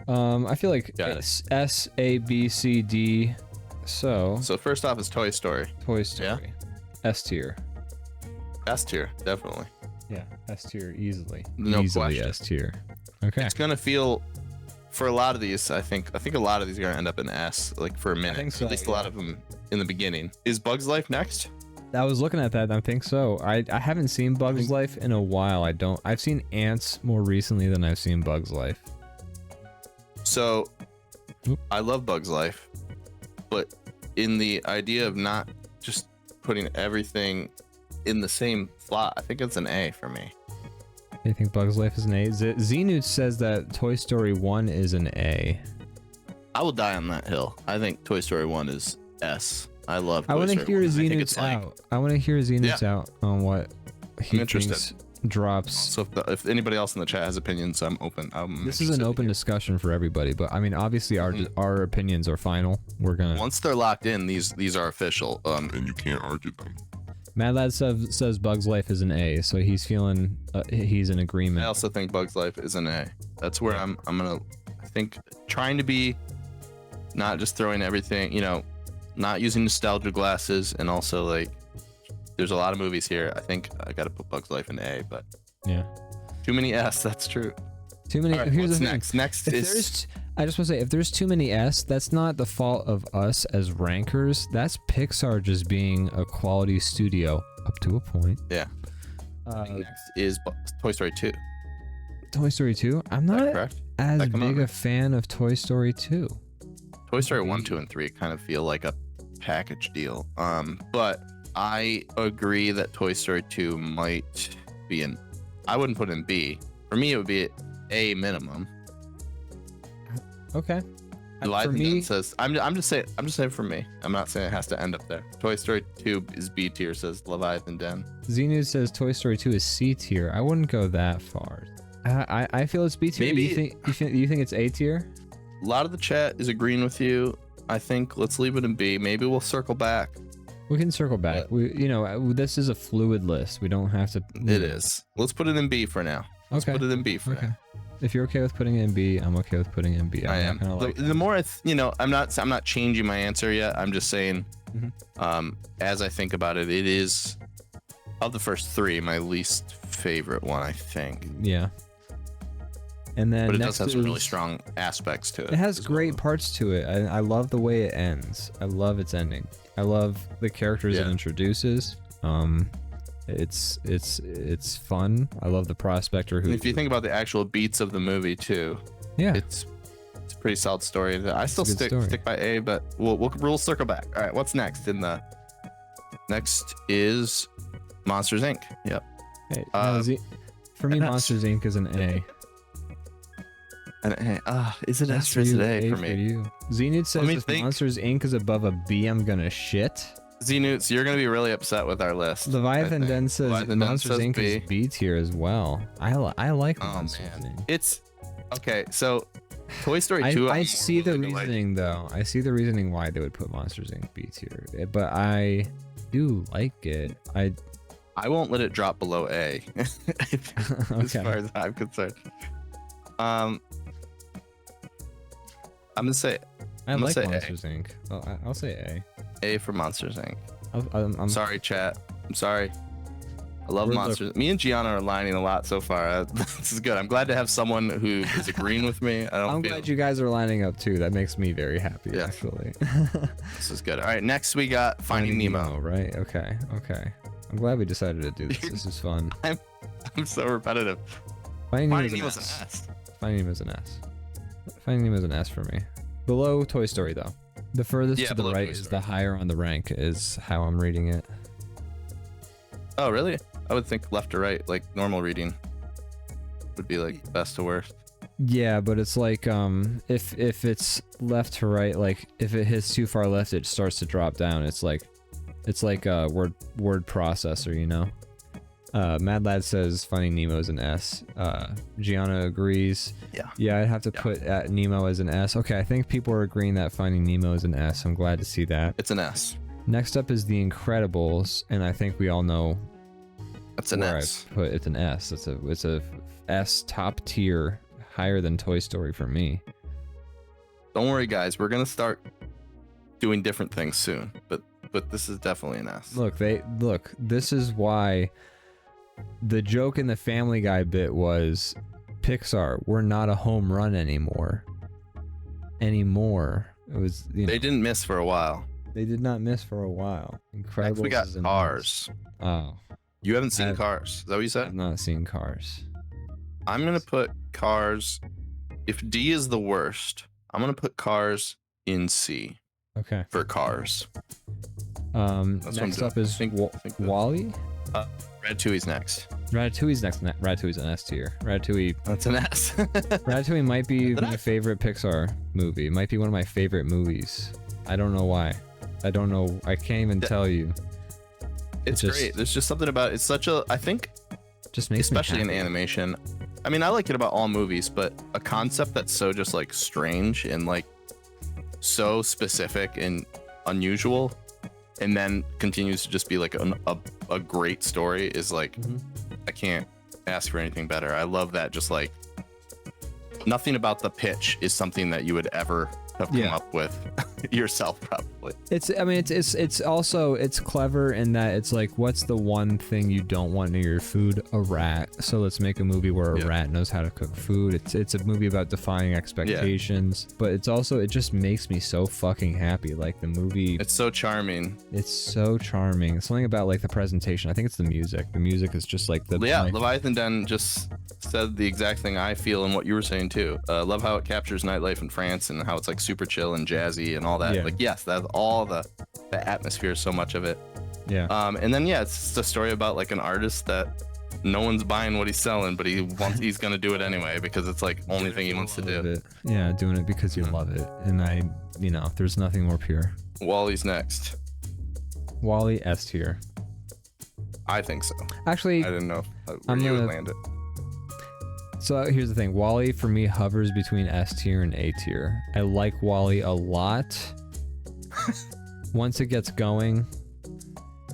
I feel like S, A, B, C, D. So first off is Toy Story. Toy Story. Yeah? S tier. S tier, definitely. Yeah, S tier easily. No easily question. S tier. Okay. It's gonna feel, for a lot of these, I think a lot of these are gonna end up in S, like for a minute. think so, At least a lot of them in the beginning. Is Bugs Life next? I was looking at that. I think so. I haven't seen Bugs Life in a while. I've seen Ants more recently than I've seen Bugs Life. So, Oop. I love Bugs Life, but in the idea of not just putting everything in the same slot, I think it's an A for me. You think Bugs Life is an A? Xenute says that Toy Story 1 is an A. I will die on that hill. I think Toy Story 1 is S. I love Toy I want to Story hear 1. I think Xenute's out. I want to hear Xenute's out on what he thinks drops. So if anybody else in the chat has opinions, I'm open. This is an open discussion for everybody, but I mean, obviously our opinions are final. We're gonna once they're locked in, these are official. And you can't argue them. Mad Lad says Bugs Life is an A, so he's feeling he's in agreement. I also think Bugs Life is an A. That's where I'm gonna, I think, trying to be not just throwing everything, you know, not using nostalgia glasses, and also like there's a lot of movies here. I think I gotta put Bugs Life in A, but yeah, too many S. That's true. Too many. All right, here's what's the next? thing. Next is. I just want to say, if there's too many S, that's not the fault of us as rankers. That's Pixar just being a quality studio up to a point. Yeah. Next is Toy Story 2. Toy Story 2? I'm not as big a fan of Toy Story 2. Toy Story 1, 2, and 3 kind of feel like a package deal. But I agree that Toy Story 2 might be in. I wouldn't put in B. For me, it would be A minimum. Okay. For me, says I'm just saying for me. I'm not saying it has to end up there. Toy Story 2 is B tier, says Leviathan Den. Xenu says Toy Story 2 is C tier. I wouldn't go that far. I feel it's B tier. Maybe you think it's A tier? A lot of the chat is agreeing with you. I think let's leave it in B. Maybe we'll circle back. We can circle back. This is a fluid list. We don't have to. It is. Let's put it in B for now. Let's put it in B for now. If you're okay with putting it in B, I'm okay with putting it in B. I am. The more I'm not changing my answer yet. I'm just saying, as I think about it, it is of the first three my least favorite one, I think. Yeah. And then, but it does have some really strong aspects to it. It has great parts to it. I love the way it ends. I love its ending. I love the characters it introduces. It's fun. I love the prospector who. And if you think about the actual beats of the movie too, it's a pretty solid story. I still stick by A, but we'll circle back. All right, what's next? Next is Monsters Inc. Yep. Hey, for me, Monsters Inc. is an A. An A. Is it S or is it A for me? Xenute says if Monsters Inc. is above a B, I'm gonna shit. Xenute, you're gonna be really upset with our list. Leviathan Den says Monsters Inc. is B tier as well. I like Monsters Inc. It's okay. So Toy Story 2. I see the reasoning though. I see the reasoning why they would put Monsters Inc. B tier, but I do like it. I won't let it drop below A. As far as I'm concerned. I'm gonna say. I like Monsters Inc. I'll say A. A for Monsters Inc. I'm sorry, chat. I'm sorry. I love Monsters. Me and Gianna are aligning a lot so far. This is good. I'm glad to have someone who is agreeing with me. I'm glad you guys are lining up too. That makes me very happy, actually. This is good. All right, next we got Finding Nemo. Right? Okay. I'm glad we decided to do this. This is fun. I'm so repetitive. Finding Nemo's an S. Finding Nemo's an S. Finding Nemo's an S for me. Below Toy Story though. The furthest to the right is the higher on the rank, is how I'm reading it. Oh, really? I would think left to right, like normal reading, would be like best to worst. Yeah, but it's like if it's left to right, like if it hits too far left, it starts to drop down. It's like a word processor, you know. Mad Lad says Finding Nemo is an S. Gianna agrees. Yeah, I'd have to put Nemo as an S. Okay, I think people are agreeing that Finding Nemo is an S. I'm glad to see that. It's an S. Next up is The Incredibles, and I think we all know that's an S. It's an S. It's a S top tier, higher than Toy Story for me. Don't worry, guys. We're gonna start doing different things soon. But this is definitely an S. Look. This is why the joke in the Family Guy bit was, Pixar, we're not a home run anymore. It was, you know, They didn't miss for a while. they did not miss for a while. Incredible. Next we got Cars. Oh, You haven't seen I've- Cars. Is that what you I've said? not seen Cars. I'm gonna put Cars. If D is the worst, I'm gonna put Cars in C Okay. for Cars. That's what I'm Next doing. up is Think that- Wally. Ratatouille's next. Ratatouille's next. Ratatouille's an S tier. Ratatouille. That's an S. Ratatouille might be Is it my S? favorite Pixar movie. It might be one of my favorite movies. I don't know why. I don't know. I can't even tell you. It's just- great. There's just something about it's such a. I think, Just makes especially me in happy. animation. I mean, I like it about all movies, but a concept that's so just like strange and like so specific and unusual, and then continues to just be like a great story is like, Mhm. I can't ask for anything better. I love that. Just like nothing about the pitch is something that you would ever have come Yeah. up with yourself, probably. I mean, it's also clever in that it's like, what's the one thing you don't want near your food? A rat. So let's make a movie where a Yeah. rat knows how to cook food. It's a movie about defying expectations, but it's also, it just makes me so fucking happy. Like the movie, It's so charming. it's so charming. Something about like the presentation. I think it's the music. The music is just like the Yeah, my- Leviathan Den just said the exact thing I feel and what you were saying too. Love how it captures nightlife in France and how it's like super chill and jazzy and all that. Yeah. Like, yes, that's all the atmosphere, so much of it. yeah. And then yeah, it's just a story about like an artist that no one's buying what he's selling, but he's gonna do it anyway because it's like only thing he wants to Love do. it. Yeah, doing it because you Mhm. love it. And there's nothing more pure. Wally's next. Wally S tier. I think so. Actually, I didn't know where I'm you would gonna- land it. so here's the thing. Wally for me hovers between S tier and A tier. I like Wally a lot. Once it gets going,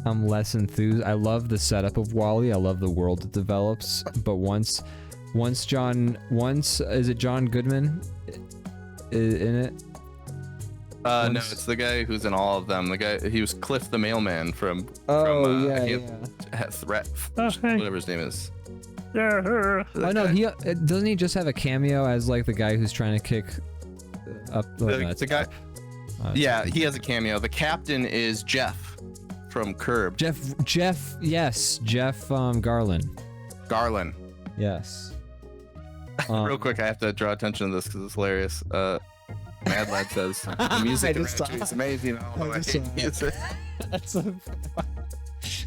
I'm less enthused. I love the setup of Wally. I love the world it develops. But once is it John Goodman in it? No, Once- it's the guy who's in all of them. The guy, he was Cliff the mailman from yeah. whatever his name is. Oh no, guy. doesn't he just have a cameo as like the guy who's trying to kick up The guy. Yeah, he has a cameo. The captain is Jeff from Curb. Jeff Garland. Garland. Yes. Real quick, I have to draw attention to this because it's hilarious. Mad Lad says the music in Ratatouille is amazing. Oh, I hate music.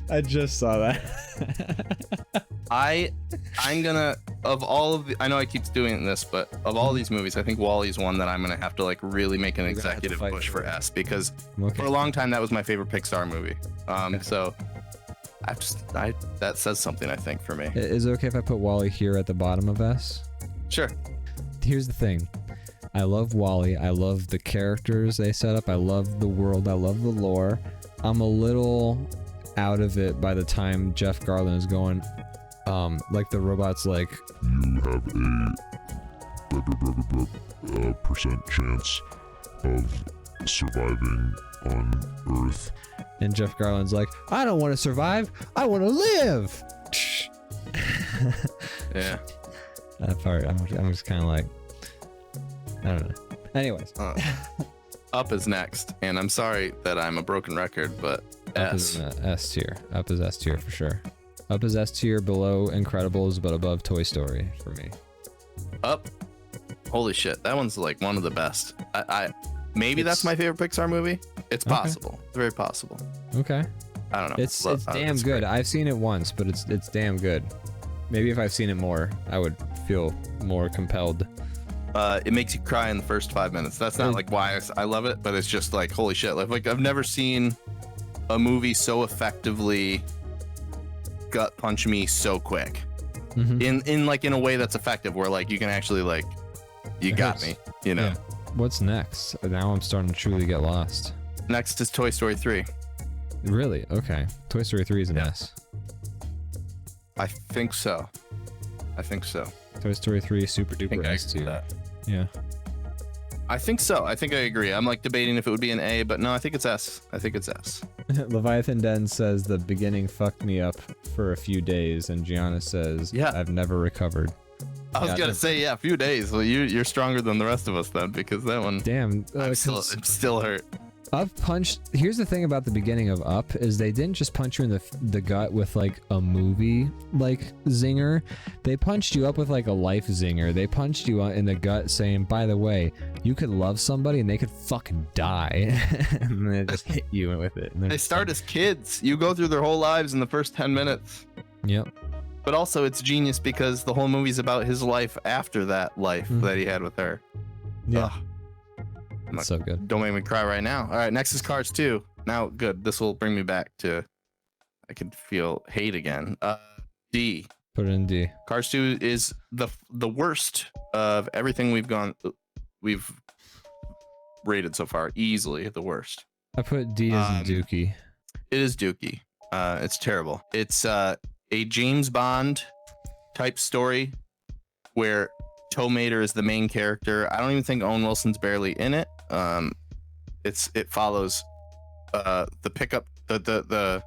I just saw that. I'm gonna, of all of the, I know I keep doing this, but of all these movies, I think Wally's one that I'm gonna have to like really make an You're gonna have to executive fight push for for it. S because Okay. for a long time that was my favorite Pixar movie. Okay. So that says something, I think, for me. Is it okay if I put Wally here at the bottom of S? Sure. Here's the thing. I love Wally. I love the characters they set up. I love the world. I love the lore. I'm a little out of it by the time Jeff Garland is going. Like the robot's like, You have a percent chance of surviving on Earth. and Jeff Garland's like, I don't want to survive. I want to live. Yeah. That part, I'm just kind of like, I don't know. Anyways, Up is next, and I'm sorry that I'm a broken record, but Up S. is S tier. Up is S tier for sure. Up is S tier, below Incredibles, but above Toy Story for me. Up. Holy shit, that one's like one of the best. Maybe that's my favorite Pixar movie. It's Okay. possible. It's very possible. Okay. I don't know. It's damn it's good. great. I've seen it once, but it's damn good. Maybe if I've seen it more, I would feel more compelled. It makes you cry in the first 5 minutes. That's not like why I love it, but it's just like holy shit. Like I've never seen a movie so effectively gut punch me so quick. Mhm. In a way that's effective, where like you can actually like you It got hurts. me. You know. Yeah. What's next? Now I'm starting to truly get lost. Next is Toy Story 3. Really? Okay. Toy Story 3 is an Yeah. S. I think so. I think so. Toy Story 3 super I think duper I S agree with tier. that. Yeah. I think so. I think I agree. I'm like debating if it would be an A, but no, I think it's S. I think it's S. Leviathan Den says the beginning fucked me up for a few days, and Gianna says, Yeah. I've never recovered. I was gonna say, yeah, a few days. Well, you're stronger than the rest of us then, because that one. Damn. I'm still hurt. Up punched. Here's the thing about the beginning of Up is they didn't just punch you in the gut with like a movie like zinger. They punched you up with like a life zinger. They punched you in the gut saying, by the way, you could love somebody and they could fucking die. And they just hit you with it. They start as kids. You go through their whole lives in the first 10 minutes. Yep. But also it's genius because the whole movie's about his life after that life that he had with her. Yeah. Ugh. That's so good. Don't make me cry right now. All right, next is Cars 2. Now, good. This will bring me back to, I can feel hate again. D. Put it in D. Cars 2 is the worst of everything we've rated so far. Easily the worst. I put D as in Dookie. It is Dookie. It's terrible. It's a James Bond type story where Tow Mater is the main character. I don't even think Owen Wilson's barely in it. It follows the pickup the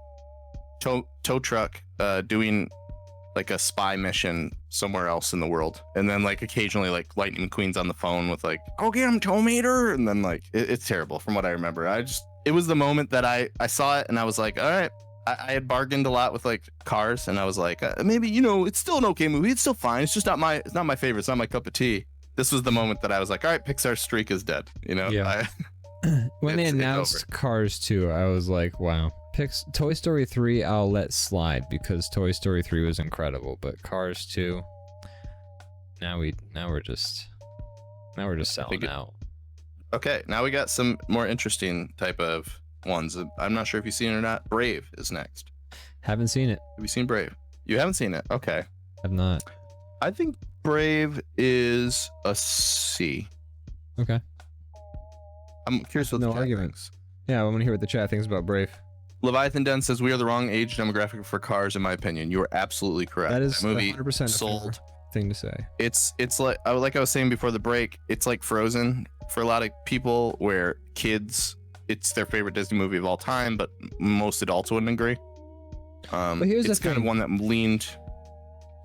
tow truck doing like a spy mission somewhere else in the world, and then like occasionally like Lightning McQueen's on the phone with like, "Go get him, Tow Mater," and then like it's terrible from what I remember. It was the moment that I saw it and I was like, all right. I had bargained a lot with like Cars, and I was like, maybe it's still an okay movie. It's still fine. It's just not my favorite. It's not my cup of tea. This was the moment that I was like, all right, Pixar's streak is dead. Yeah. When they announced Cars 2, I was like, wow. Toy Story 3, I'll let slide because Toy Story 3 was incredible, but Cars 2, now we're just selling out. Okay, now we got some more interesting type of ones. I'm not sure if you've seen it or not. Brave is next. Haven't seen it. Have you seen Brave? You haven't seen it? Okay. I've not. I think Brave is a C. Okay. I'm curious what no the arguments. Yeah, I want to hear what the chat thinks about Brave. Leviathan Den says we are the wrong age demographic for Cars, in my opinion. You are absolutely correct. That is movie 100% sold. Thing to say. It's like I was saying before the break. It's like Frozen for a lot of people, where kids, it's their favorite Disney movie of all time, but most adults wouldn't agree. But here's it's the kind thing. of one that leaned.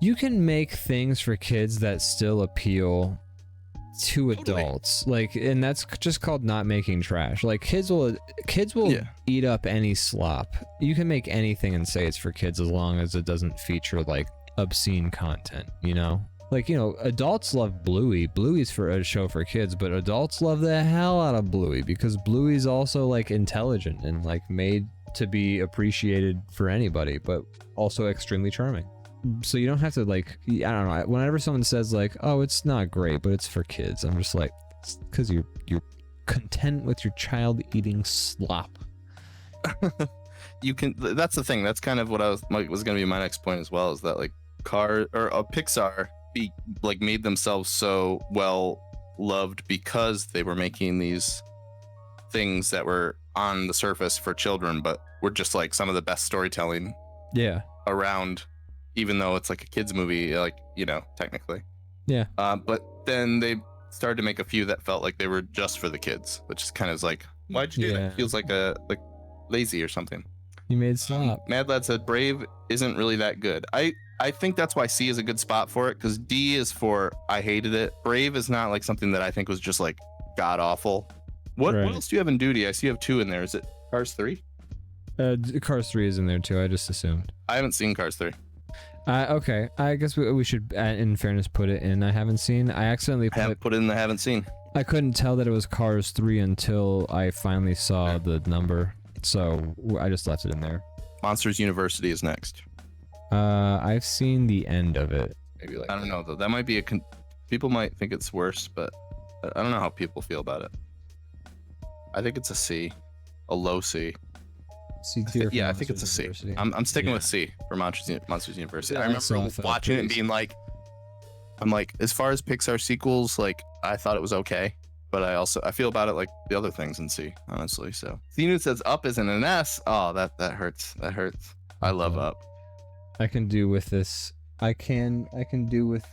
You can make things for kids that still appeal to adults, like, and that's just called not making trash. Like kids will eat up any slop. You can make anything and say it's for kids as long as it doesn't feature like obscene content, like adults love Bluey. Bluey's for a show for kids, but adults love the hell out of Bluey because Bluey's also like intelligent and like made to be appreciated for anybody, but also extremely charming. So you don't have to like, I don't know, whenever someone says like, oh, it's not great but it's for kids, I'm just like, because you're content with your child eating slop. That's the thing. That's kind of what was going to be my next point as well, is that like Pixar made themselves so well loved because they were making these things that were on the surface for children, but were just like some of the best storytelling around, even though it's like a kids movie, like, technically. Yeah. But then they started to make a few that felt like they were just for the kids, which is kind of like, why'd you do that? It feels like lazy or something. You made slop. Mad Lad said Brave isn't really that good. I think that's why C is a good spot for it, because D is for I hated it. Brave is not like something that I think was just like god awful. What else do you have in duty? I see you have 2 in there. Is it Cars 3? Cars 3 is in there too. I just assumed. I haven't seen Cars 3. Okay. I guess we should, in fairness, put it in I haven't seen. I accidentally put it in the haven't seen. I couldn't tell that it was Cars 3 until I finally saw the number, so I just left it in there. Monsters University is next. I've seen the end of it. Maybe I don't know though. That might be people might think it's worse, but I don't know how people feel about it. I think it's a C, a low C. C tier. I think it's a C. I'm sticking with C for Monsters University. I remember watching it and being like, I'm like, as far as Pixar sequels, like I thought it was okay, but I feel about it like the other things in C, honestly. So Thenu says Up isn't an S. Oh, that hurts. That hurts. I love Up. I can do with this. I can do with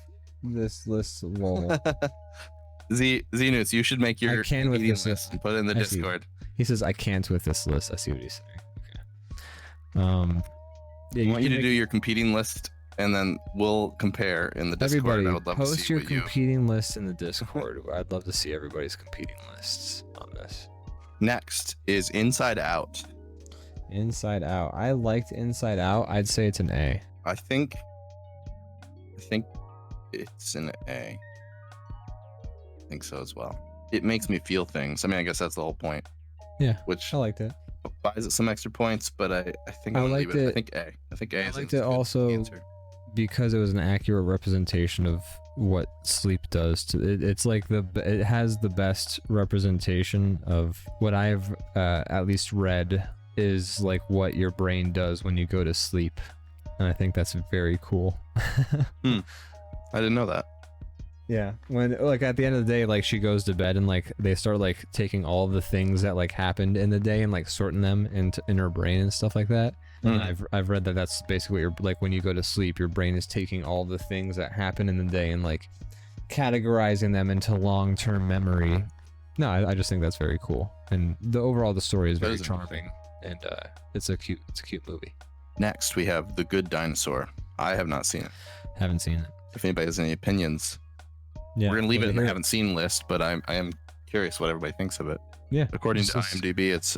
this list. Lol. Zenus, you should make your I can with competing this list and put it in the I see. Discord. He says I can't with this list. I see what he's saying. Okay. Yeah, I want you to can do your competing list, and then we'll compare in the Discord. everybody I would love to post see your what you. competing list in the Discord. I'd love to see everybody's competing lists on this. Next is Inside Out. Inside Out. I liked Inside Out. I'd say it's an A. I think it's an A. I think so as well. It makes me feel things. I mean, I guess that's the whole point. Yeah, Which I liked it. buys it some extra points, but I think I I'm gonna liked leave it. it- I think A. I think A. I is liked a it good also answer. because it was an accurate representation of what sleep does to it. It's like it has the best representation of what I've at least read is like what your brain does when you go to sleep, and I think that's very cool. I didn't know that. Yeah, when like at the end of the day, like she goes to bed and like they start like taking all of the things that like happened in the day and like sorting them in her brain and stuff like that. And I've read that that's basically what you're like when you go to sleep, your brain is taking all the things that happen in the day and like categorizing them into long-term memory. No, I just think that's very cool, and the story is That very is charming, and it's a cute movie. Next, we have The Good Dinosaur. I have not seen it. Haven't seen it. If anybody has any opinions, Yeah, we're gonna leave it in the here. haven't seen list, but I am curious what everybody thinks of it. Yeah, According to this is- IMDb, it's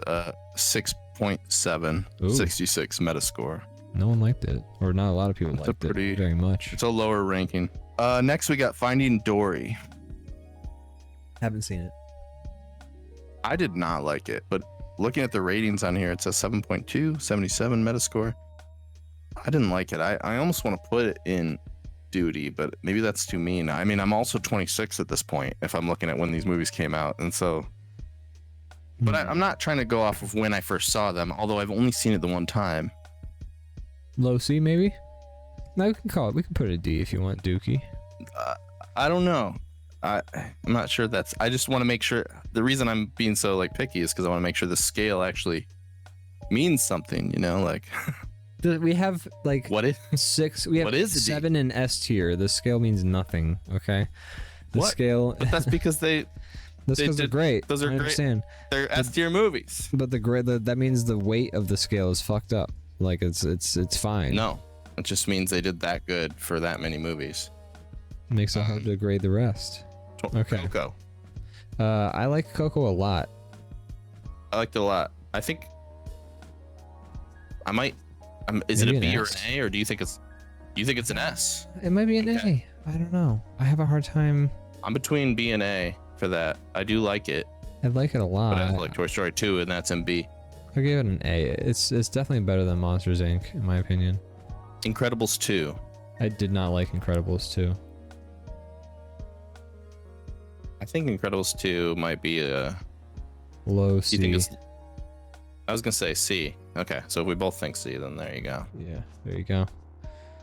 6.7, Ooh. 66 Metascore. no one liked it, or not a lot of people It's a liked pretty- it very much. It's a lower ranking. Next, we got Finding Dory. Haven't seen it. I did not like it, but looking at the ratings on here, it says 7.2, 77 Metascore. I didn't like it. I almost want to put it in duty, but maybe that's too mean. I mean, I'm also 26 at this point if I'm looking at when these movies came out, and so. But I'm not trying to go off of when I first saw them, although I've only seen it the one time. Low C maybe. No, we can call it. We can put it a D if you want, Dookie. I don't know. I'm not sure that's. I just want to make sure. The reason I'm being so like picky is because I want to make sure the scale actually means something. You know, like We have like what is 6. We have what is a D? 7 in S tier. The scale means nothing. Okay. The What? scale. But that's because That's they because they're did- great. those are I great. understand. they're S tier movies. But the grade that means the weight of the scale is fucked up. Like it's fine. No, it just means they did that good for that many movies. Makes it hard to grade the rest. Okay. Coco. I like Coco a lot. I liked it a lot. I think I might. Is Maybe it a an B or S. an A, or do you think it's an S? It might be an Okay. A. I don't know. I have a hard time. I'm between B and A for that. I do like it, I like it a lot. but I like Toy Story 2, and that's in B. I'll give it an A. It's definitely better than Monsters Inc. in my opinion. Incredibles 2. I did not like Incredibles 2. I think Incredibles 2 might be a. Low C. You think it's? I was gonna say C. Okay, so if we both think C, then there you go. Yeah, there you go.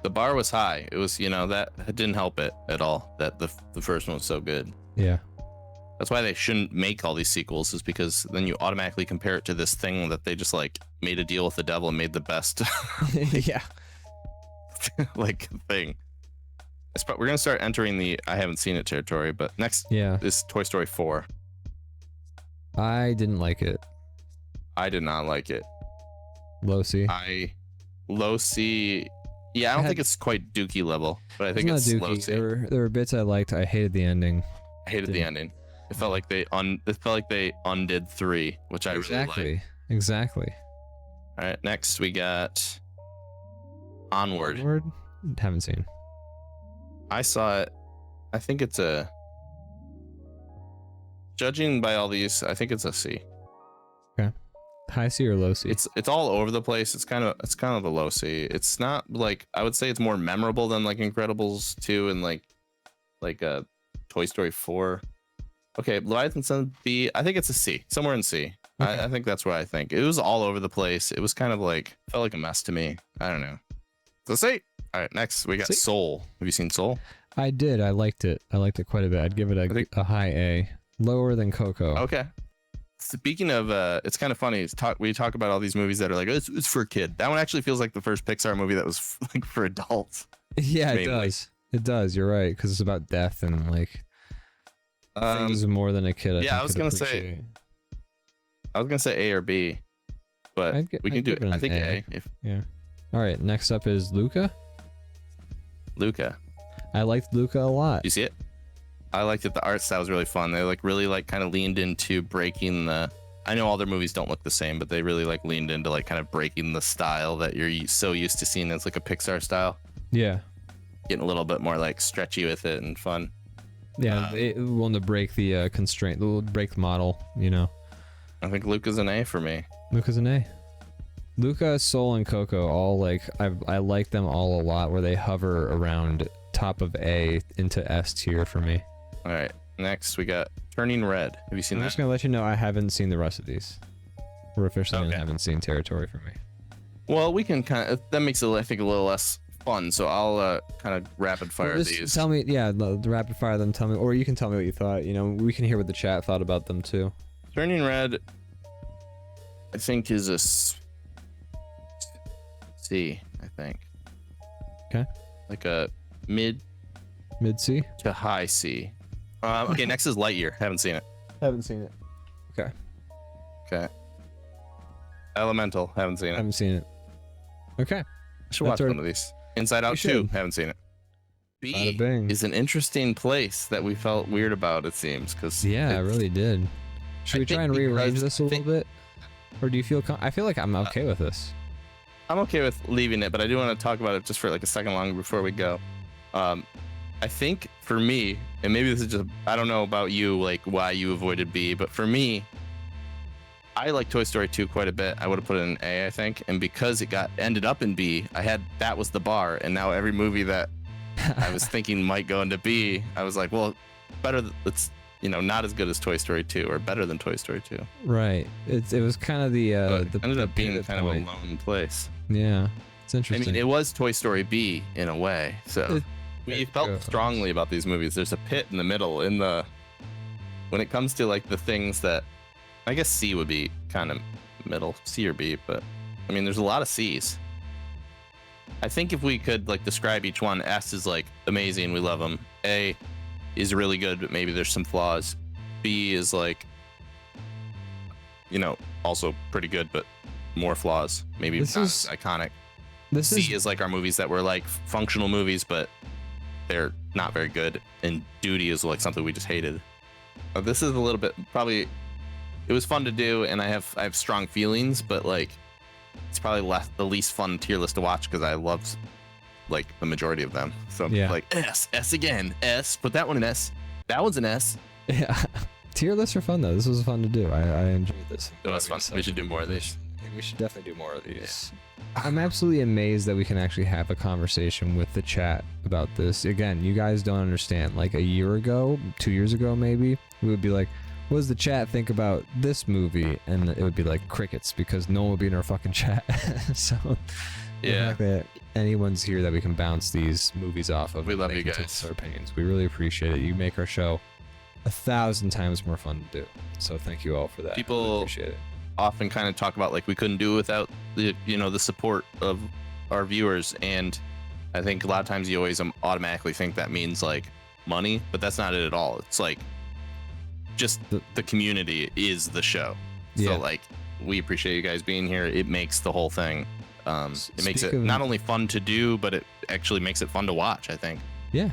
The bar was high. It was, that it didn't help it at all. That the first one was so good. Yeah. That's why they shouldn't make all these sequels, is because then you automatically compare it to this thing that they just like made a deal with the devil and made the best Yeah. like thing. We're gonna start entering the I haven't seen it territory, but next Yeah. is Toy Story 4. I didn't like it. I did not like it. Low C. Low C. Yeah, I don't think it's quite Dookie level, but I think not it's low Dookie. C. There were bits I liked. I hated the ending. I hated the ending. It felt like they undid 3, which I really liked. Exactly. All right, next we got Onward. Onward? Haven't seen. I saw it. I think it's a. Judging by all these, I think it's a C. High C or low C? It's all over the place. It's kind of a low C. It's not like, I would say it's more memorable than like Incredibles 2 and like Toy Story 4. Okay, Leviathan's on B. I think it's a C, somewhere in C. Okay. I think that's what I think. It was all over the place. It was kind of like, felt like a mess to me. I don't know. So C. All right, next we got C. Soul. Have you seen Soul? I did. I liked it. I liked it quite a bit. I'd give it a high A. Lower than Coco. Okay. Speaking of, it's kind of funny. We talk about all these movies that are like, it's for a kid. That one actually feels like the first Pixar movie that was like for adults. Yeah, it mainly. does. It does. You're right, because it's about death and like things more than a kid. Yeah, I was gonna say A or B, but we can do it. I think A. Yeah. All right. Next up is Luca. Luca. I liked Luca a lot. You see it? I liked it. The art style was really fun. They like really like kind of leaned into breaking the. I know all their movies don't look the same, but they really like leaned into like kind of breaking the style that you're so used to seeing as like a Pixar style. Yeah. Getting a little bit more like stretchy with it and fun. Yeah, they want to break the constraint, break the model, you know. I think Luca's an A for me. Luca's an A. Luca, Soul, and Coco, all like I like them all a lot. Where they hover around top of A into S tier for me. All right, next we got Turning Red. Have you seen that? I'm just gonna let you know I haven't seen the rest of these. We're officially in haven't seen territory for me. Well, we can kind of that makes it I think a little less fun. So I'll kind of rapid fire these. Tell me, yeah, the rapid fire them. Tell me, or you can tell me what you thought. You know, we can hear what the chat thought about them too. Turning Red, I think is a C. I think. Okay. Like a mid C to high C. Okay, next is Lightyear. Haven't seen it. Haven't seen it. Okay. Okay. Elemental. Haven't seen it. Haven't seen it. Okay. I should watch one of these. Inside Out 2. Haven't seen it. B is an interesting place that we felt weird about, it seems. Yeah, I really did. Should we try and rearrange this a little bit? Or do you feel... I feel like I'm okay with this. I'm okay with leaving it, but I do want to talk about it just for like a second longer before we go. I think for me, and maybe this is just... I don't know about you, like why you avoided B, but for me, I like Toy Story 2 quite a bit. I would have put it in A, I think. And because it ended up in B, that was the bar. And now every movie that I was thinking might go into B, I was like, well, it's, you know, not as good as Toy Story 2 or better than Toy Story 2. Right. It was kind of the ended up being kind of a lone place. Yeah. It's interesting. I mean, it was Toy Story B in a way. So we felt strongly about these movies. There's a pit in the middle when it comes to like the things that I guess C would be kind of middle, C or B, but I mean, there's a lot of C's. I think if we could like describe each one, S is like amazing, we love them. A is really good, but maybe there's some flaws. B is like, you know, also pretty good, but more flaws. Maybe not as iconic. C is like our movies that were like functional movies, but they're not very good. And Duty is like something we just hated. This is a little bit probably. It was fun to do, and I have strong feelings, but like it's probably the least fun tier list to watch because I loved like the majority of them. So I'm like S again, S. Put that one in S. That one's an S. Yeah, tier lists are fun though. This was fun to do. I enjoyed this. It was fun. We should do more of these. We should definitely do more of these. Yeah. I'm absolutely amazed that we can actually have a conversation with the chat about this. Again, you guys don't understand. Like a year ago, 2 years ago, maybe we would be like, what does the chat think about this movie? And it would be like crickets because no one would be in our fucking chat. So yeah, the fact that anyone's here that we can bounce these movies off of. We love you guys. Our opinions. We really appreciate it. You make our show 1,000 times more fun to do. So thank you all for that. People really appreciate it. Often kind of talk about like we couldn't do it without the support of our viewers, and I think a lot of times you always automatically think that means like money, but that's not it at all. It's like just the community is the show. So like we appreciate you guys being here. It makes the whole thing it makes it not only fun to do, but it actually makes it fun to watch, I think. Yeah.